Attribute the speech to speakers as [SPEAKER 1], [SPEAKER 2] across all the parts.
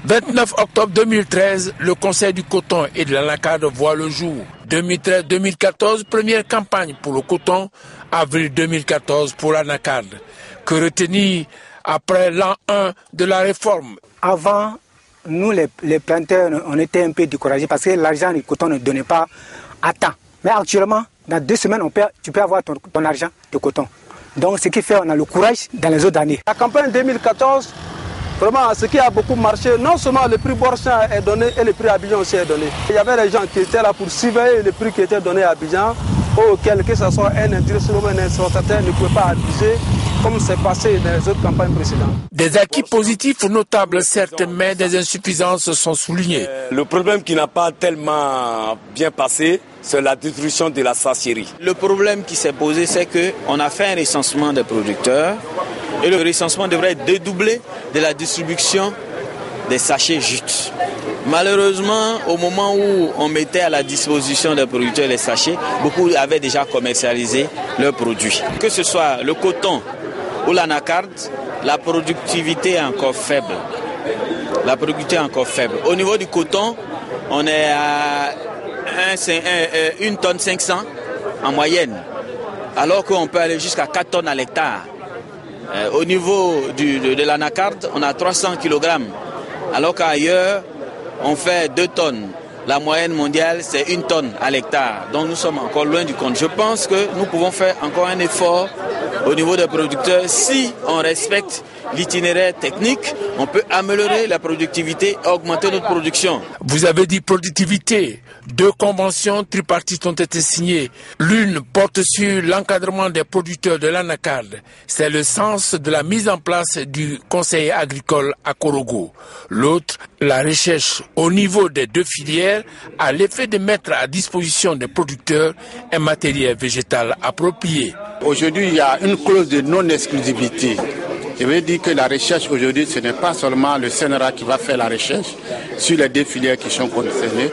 [SPEAKER 1] 29 octobre 2013, le Conseil du coton et de l'anacarde voit le jour. 2013-2014, première campagne pour le coton. Avril 2014 pour l'anacarde. Que retenir après l'an 1 de la réforme?
[SPEAKER 2] Avant, nous les planteurs, on était un peu découragés parce que l'argent du coton ne donnait pas à temps. Mais actuellement, dans 2 semaines, tu peux avoir ton argent de coton. Donc ce qui fait qu'on a le courage dans les autres années.
[SPEAKER 3] La campagne 2014, vraiment, ce qui a beaucoup marché, non seulement le prix Borchin est donné et le prix Abidjan aussi est donné. Il y avait des gens qui étaient là pour surveiller le prix qui était donné à Abidjan, auquel que ce soit un intéresseur ou un exportateur ne pouvait pas abuser, comme c'est passé dans les autres campagnes précédentes.
[SPEAKER 1] Des acquis positifs notables, certes, mais des insuffisances sont soulignées.
[SPEAKER 4] Le problème qui n'a pas tellement bien passé, c'est la distribution de la sacherie.
[SPEAKER 5] Le problème qui s'est posé, c'est qu'on a fait un recensement des producteurs et le recensement devrait être dédoublé de la distribution des sachets jute. Malheureusement, au moment où on mettait à la disposition des producteurs les sachets, beaucoup avaient déjà commercialisé leurs produits. Que ce soit le coton ou l'anacarde, la productivité est encore faible. Au niveau du coton, on est à 1 tonne 500 en moyenne, alors qu'on peut aller jusqu'à 4 tonnes à l'hectare. Au niveau de l'anacarde, on a 300 kg, alors qu'ailleurs, on fait 2 tonnes. La moyenne mondiale, c'est 1 tonne à l'hectare. Donc nous sommes encore loin du compte. Je pense que nous pouvons faire encore un effort au niveau des producteurs. Si on respecte l'itinéraire technique, on peut améliorer la productivité et augmenter notre production.
[SPEAKER 1] Vous avez dit productivité. 2 conventions tripartites ont été signées. L'une porte sur l'encadrement des producteurs de l'anacarde. C'est le sens de la mise en place du conseil agricole à Korogo. L'autre, la recherche au niveau des 2 filières a l'effet de mettre à disposition des producteurs un matériel végétal approprié.
[SPEAKER 6] Aujourd'hui, il y a une clause de non-exclusivité. Je veux dire que la recherche aujourd'hui, ce n'est pas seulement le CNRA qui va faire la recherche sur les 2 filières qui sont concernées.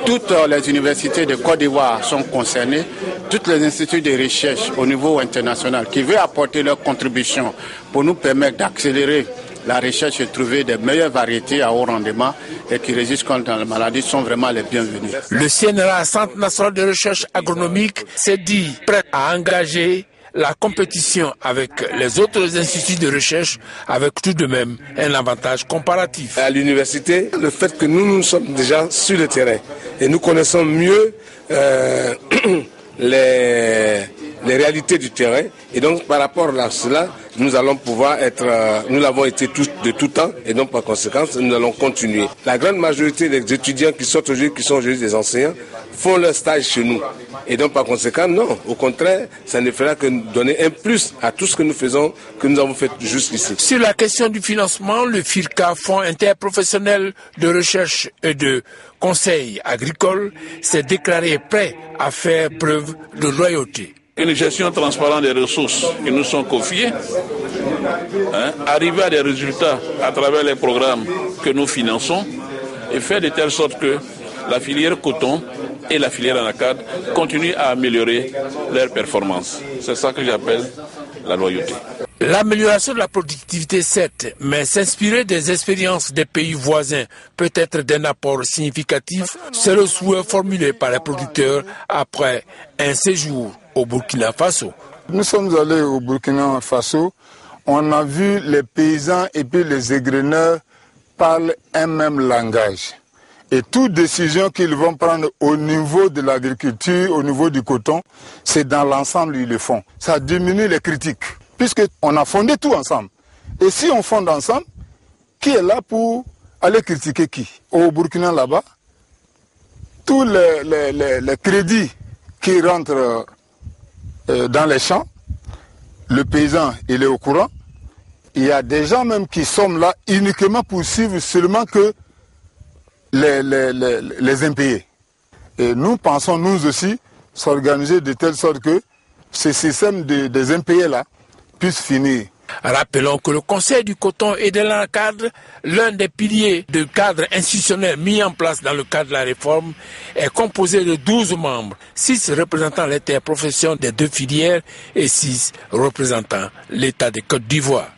[SPEAKER 6] Toutes les universités de Côte d'Ivoire sont concernées, toutes les instituts de recherche au niveau international qui veulent apporter leur contribution pour nous permettre d'accélérer la recherche et trouver des meilleures variétés à haut rendement et qui résistent contre la maladie sont vraiment les bienvenus.
[SPEAKER 1] Le CNRA, Centre national de recherche agronomique, s'est dit prêt à engager la compétition avec les autres instituts de recherche, avec tout de même un avantage comparatif.
[SPEAKER 7] À l'université, le fait que nous sommes déjà sur le terrain et nous connaissons mieux les réalités du terrain, et donc par rapport à cela, nous allons pouvoir nous l'avons été de tout temps, et donc par conséquent, nous allons continuer. La grande majorité des étudiants qui sont aujourd'hui des enseignants, font leur stage chez nous. Et donc par conséquent, non, au contraire, ça ne fera que donner un plus à tout ce que nous faisons, que nous avons fait jusqu'ici.
[SPEAKER 1] Sur la question du financement, le FIRCA, Fonds interprofessionnel de recherche et de conseil agricole, s'est déclaré prêt à faire preuve de loyauté.
[SPEAKER 8] Une gestion transparente des ressources qui nous sont confiées, arriver à des résultats à travers les programmes que nous finançons et faire de telle sorte que la filière coton et la filière anacarde continuent à améliorer leurs performances. C'est ça que j'appelle la loyauté.
[SPEAKER 1] L'amélioration de la productivité, certes, mais s'inspirer des expériences des pays voisins peut être d'un apport significatif. C'est le souhait formulé par les producteurs après un séjour au Burkina Faso.
[SPEAKER 9] Nous sommes allés au Burkina Faso, on a vu les paysans et puis les égreneurs parlent un même langage. Et toute décision qu'ils vont prendre au niveau de l'agriculture, au niveau du coton, c'est dans l'ensemble ils le font. Ça diminue les critiques, puisqu'on a fondé tout ensemble. Et si on fonde ensemble, qui est là pour aller critiquer qui? Au Burkina là-bas, tous les crédits qui rentrent dans les champs, le paysan il est au courant. Il y a des gens même qui sont là uniquement pour suivre seulement que les impayés. Et nous pensons, nous aussi, s'organiser de telle sorte que ce système des impayés là puisse finir.
[SPEAKER 1] Rappelons que le Conseil du coton et de l'anacarde, l'un des piliers du cadre institutionnel mis en place dans le cadre de la réforme, est composé de 12 membres, 6 représentant l'interprofession des 2 filières et 6 représentant l'État de Côte d'Ivoire.